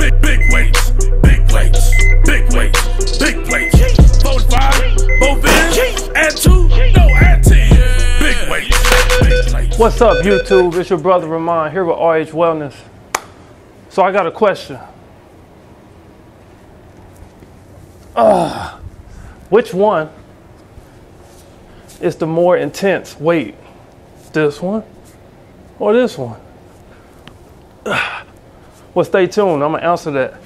Big weights, big plates, big weights, big plates. 45, both ends, add 2, no, add 10. Big weights, big plates. What's up, YouTube? It's your brother Ramon here with RH Wellness. So I got a question. Which one is the more intense weight? This one or this one? Well, stay tuned. I'm gonna answer that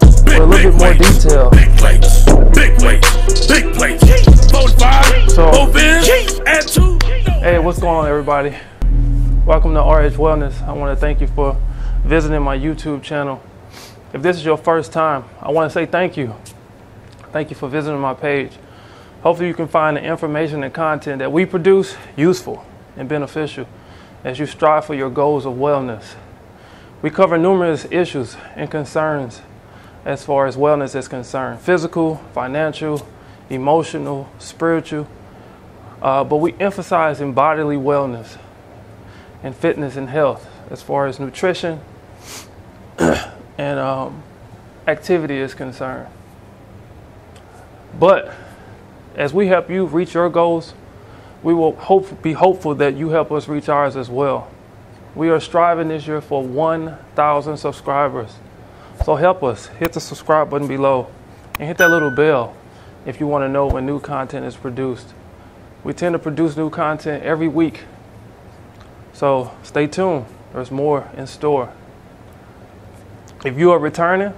with a little bit more detail. Big plates, big weights, big plates. 45, So, both ends, add 2. Hey, what's going on, everybody? Welcome to RH Wellness. I want to thank you for visiting my YouTube channel. If this is your first time, I want to say thank you. Thank you for visiting my page. Hopefully you can find the information and content that we produce useful and beneficial as you strive for your goals of wellness. We cover numerous issues and concerns as far as wellness is concerned: physical, financial, emotional, spiritual, but we emphasize in bodily wellness and fitness and health as far as nutrition and activity is concerned. But as we help you reach your goals, we will be hopeful that you help us reach ours as well. We are striving this year for 1,000 subscribers. So help us. Hit the subscribe button below and hit that little bell if you want to know when new content is produced. We tend to produce new content every week. So stay tuned. There's more in store. If you are returning,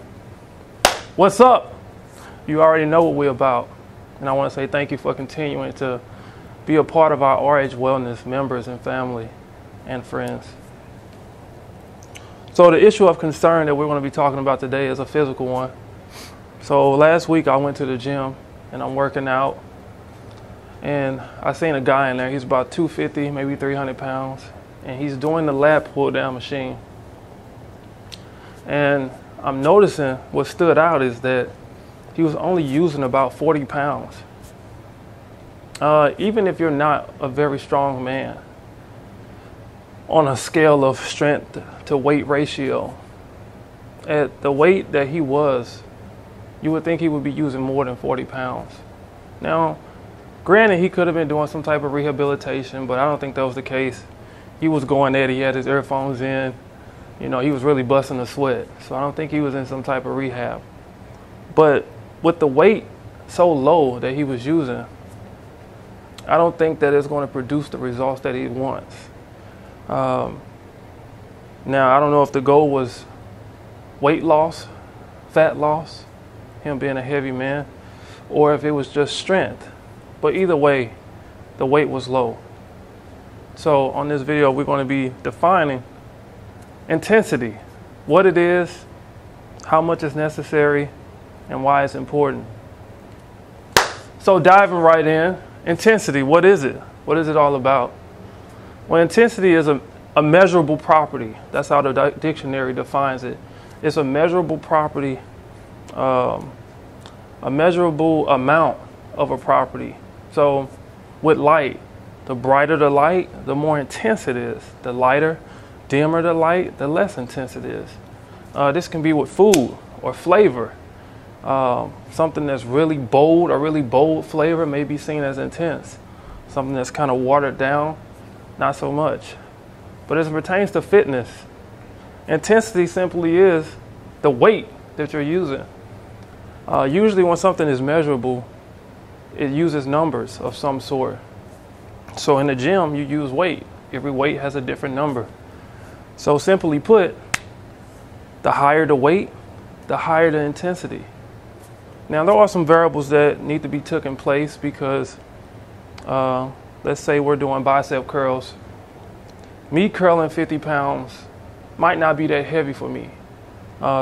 what's up? You already know what we're about. And I want to say thank you for continuing to be a part of our RH Wellness members and family and friends. So the issue of concern that we're going to be talking about today is a physical one. So last week I went to the gym and I'm working out, and I seen a guy in there. He's about 250, maybe 300 pounds, and he's doing the lat pull down machine. And I'm noticing what stood out is that he was only using about 40 pounds. Even if you're not a very strong man, on a scale of strength to weight ratio, at the weight that he was, you would think he would be using more than 40 pounds. Now, granted, he could have been doing some type of rehabilitation, but I don't think that was the case. He was going at it, he had his earphones in, you know, he was really busting a sweat. So I don't think he was in some type of rehab. But with the weight so low that he was using, I don't think that it's going to produce the results that he wants. Now, I don't know if the goal was weight loss, fat loss, him being a heavy man, or if it was just strength. But either way, the weight was low. So on this video, we're going to be defining intensity, what it is, how much is necessary, and why it's important. So diving right in, intensity, what is it? What is it all about? Well, intensity is a measurable property. That's how the dictionary defines it. It's a measurable property, a measurable amount of a property. So with light, the brighter the light, the more intense it is. The lighter, dimmer the light, the less intense it is. This can be with food or flavor. Something that's really bold, a really bold flavor may be seen as intense. Something that's kind of watered down, not so much. But as it pertains to fitness, intensity simply is the weight that you're using. Usually when something is measurable, it uses numbers of some sort. So in the gym, you use weight. Every weight has a different number. So simply put, the higher the weight, the higher the intensity. Now, there are some variables that need to be taken place because, let's say we're doing bicep curls. Me curling 50 pounds might not be that heavy for me.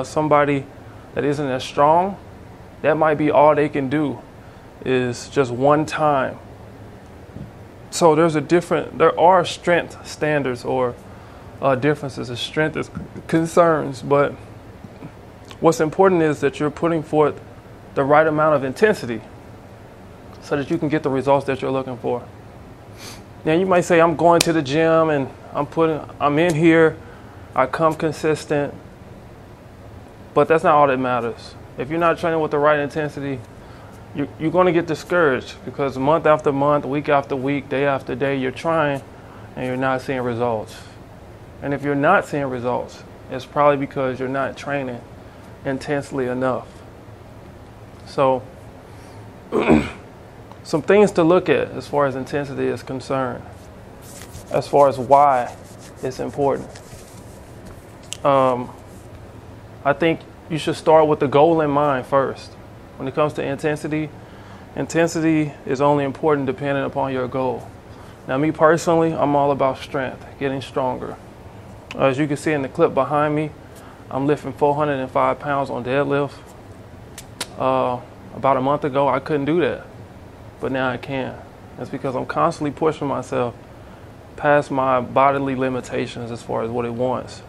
Somebody that isn't as strong, that might be all they can do is just one time. So there are strength standards or differences as strength is concerns, but what's important is that you're putting forth the right amount of intensity so that you can get the results that you're looking for. Now you might say, I'm going to the gym and I'm in here, I come consistent, But that's not all that matters. If you're not training with the right intensity, you're going to get discouraged, because month after month, week after week, day after day, you're trying and you're not seeing results. And if you're not seeing results, it's probably because you're not training intensely enough. So some things to look at as far as intensity is concerned, as far as why it's important. I think you should start with the goal in mind first. When it comes to intensity, intensity is only important depending upon your goal. Now, me personally, I'm all about strength, getting stronger. As you can see in the clip behind me, I'm lifting 405 pounds on deadlift. About a month ago, I couldn't do that, but now I can. That's because I'm constantly pushing myself past my bodily limitations as far as what it wants.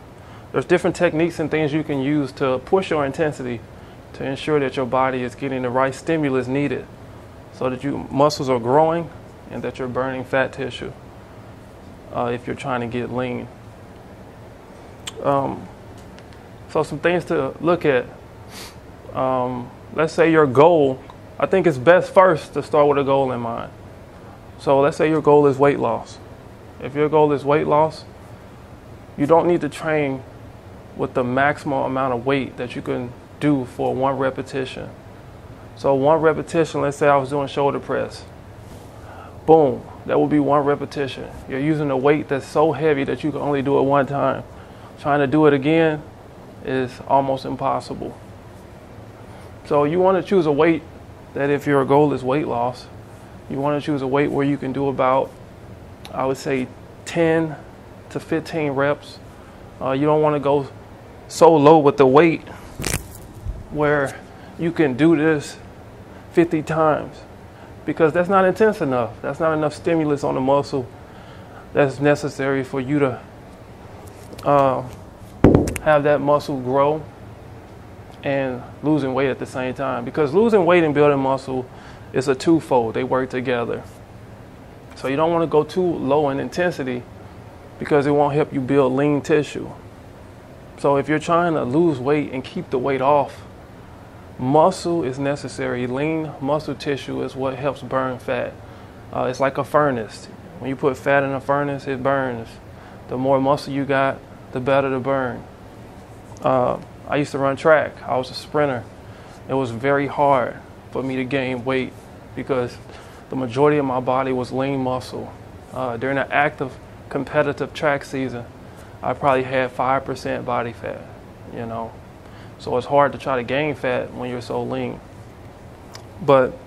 There's different techniques and things you can use to push your intensity to ensure that your body is getting the right stimulus needed so that your muscles are growing and that you're burning fat tissue if you're trying to get lean. So some things to look at. Let's say your goal, I think it's best first to start with a goal in mind. So let's say your goal is weight loss. If your goal is weight loss, you don't need to train with the maximum amount of weight that you can do for one repetition. So one repetition, let's say I was doing shoulder press. Boom, that would be one repetition. You're using a weight that's so heavy that you can only do it one time. Trying to do it again is almost impossible. So you want to choose a weight that, if your goal is weight loss, you want to choose a weight where you can do about, I would say, 10 to 15 reps. You don't want to go so low with the weight where you can do this 50 times, because that's not intense enough. That's not enough stimulus on the muscle that's necessary for you to have that muscle grow and losing weight at the same time. Because losing weight and building muscle is a twofold. They work together. So you don't want to go too low in intensity, because it won't help you build lean tissue. So if you're trying to lose weight and keep the weight off, muscle is necessary. Lean muscle tissue is what helps burn fat. It's like a furnace. When you put fat in a furnace, it burns. The more muscle you got, the better to burn. I used to run track. I was a sprinter. It was very hard for me to gain weight because the majority of my body was lean muscle. During an active competitive track season, I probably had 5% body fat, you know. So it's hard to try to gain fat when you're so lean. But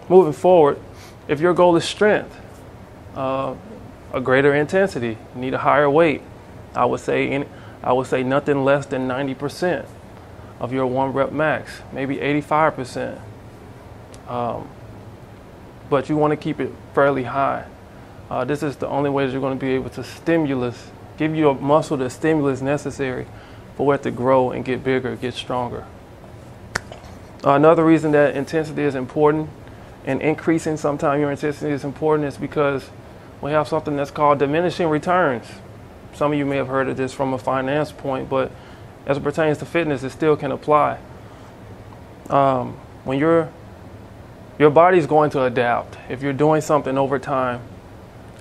moving forward, if your goal is strength, a greater intensity, you need a higher weight, I would say nothing less than 90% of your 1 rep max, maybe 85%. But you want to keep it fairly high. This is the only way that you're going to be able to give your muscle the stimulus necessary for it to grow and get bigger, get stronger. Another reason that intensity is important, and increasing sometimes your intensity is important, is because we have something that's called diminishing returns. Some of you may have heard of this from a finance point, but as it pertains to fitness, it still can apply. When your body's going to adapt. If you're doing something over time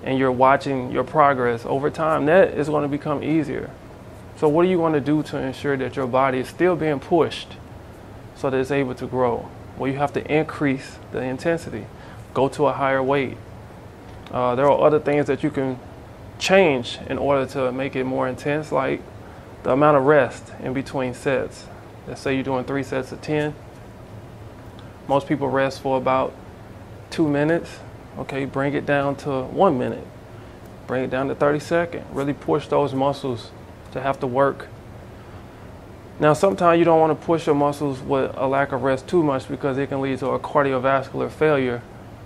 and you're watching your progress over time, that is going to become easier. So what are you going to do to ensure that your body is still being pushed so that it's able to grow? Well, you have to increase the intensity, go to a higher weight. There are other things that you can change in order to make it more intense, like the amount of rest in between sets. Let's say you're doing 3 sets of 10. Most people rest for about 2 minutes. Okay, bring it down to 1 minute. Bring it down to 30 seconds. Really push those muscles to have to work. Now, sometimes you don't want to push your muscles with a lack of rest too much, because it can lead to a cardiovascular failure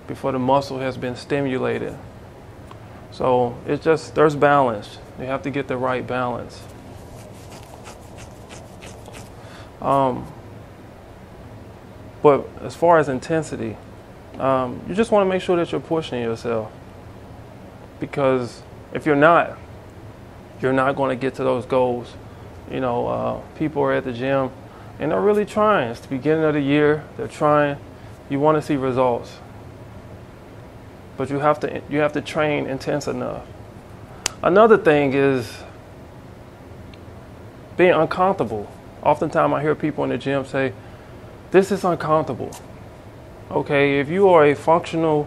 before the muscle has been stimulated. So it's just, there's balance. You have to get the right balance. But as far as intensity, you just want to make sure that you're pushing yourself, because if you're not going to get to those goals You know, people are at the gym and they're really trying. It's the beginning of the year. They're trying. You want to see results, but you have to train intense enough. Another thing is being uncomfortable. Oftentimes I hear people in the gym say, "This is uncomfortable." Okay, if you are a functional,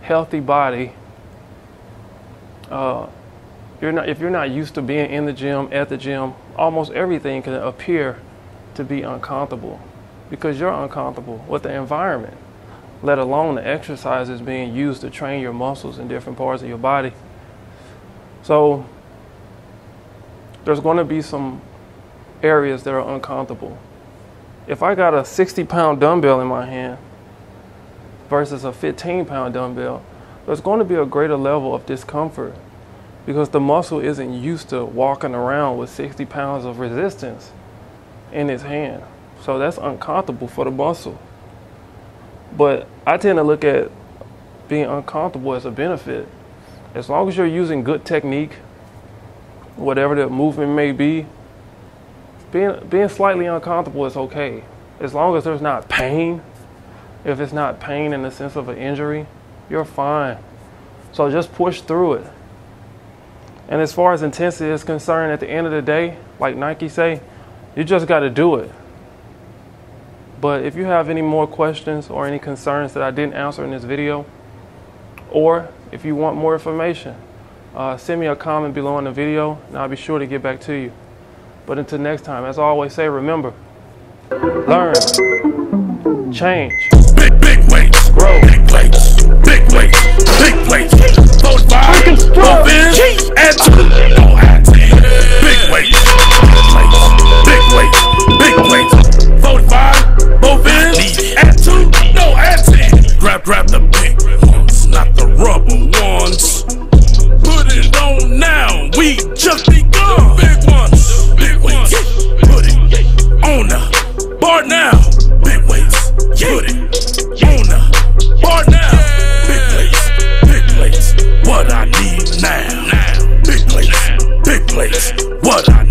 healthy body, if you're not used to being in the gym, at the gym, almost everything can appear to be uncomfortable because you're uncomfortable with the environment, let alone the exercises being used to train your muscles in different parts of your body. So there's going to be some areas that are uncomfortable. If I got a 60-pound dumbbell in my hand versus a 15-pound dumbbell, there's going to be a greater level of discomfort because the muscle isn't used to walking around with 60 pounds of resistance in his hand. So that's uncomfortable for the muscle. But I tend to look at being uncomfortable as a benefit. As long as you're using good technique, whatever the movement may be, being slightly uncomfortable is okay. As long as there's not pain. If it's not pain in the sense of an injury, you're fine. So just push through it. And as far as intensity is concerned, at the end of the day, like Nike say, you just got to do it. But if you have any more questions or any concerns that I didn't answer in this video, or if you want more information, send me a comment below in the video and I'll be sure to get back to you. But until next time, as I always say, remember, learn, change, big weights, grow, big plates, big weights, big plates, 45, both ends, add 2, no add 10, big weights, big weights, big plates, 45, both ends, add 2, no add 10, grab the big ones, not the rubber ones, put it on now, we just begun, big ones, big weights, put it on the bar now, big weights, put it on the bar now, big plates, what I need now, big plates, what I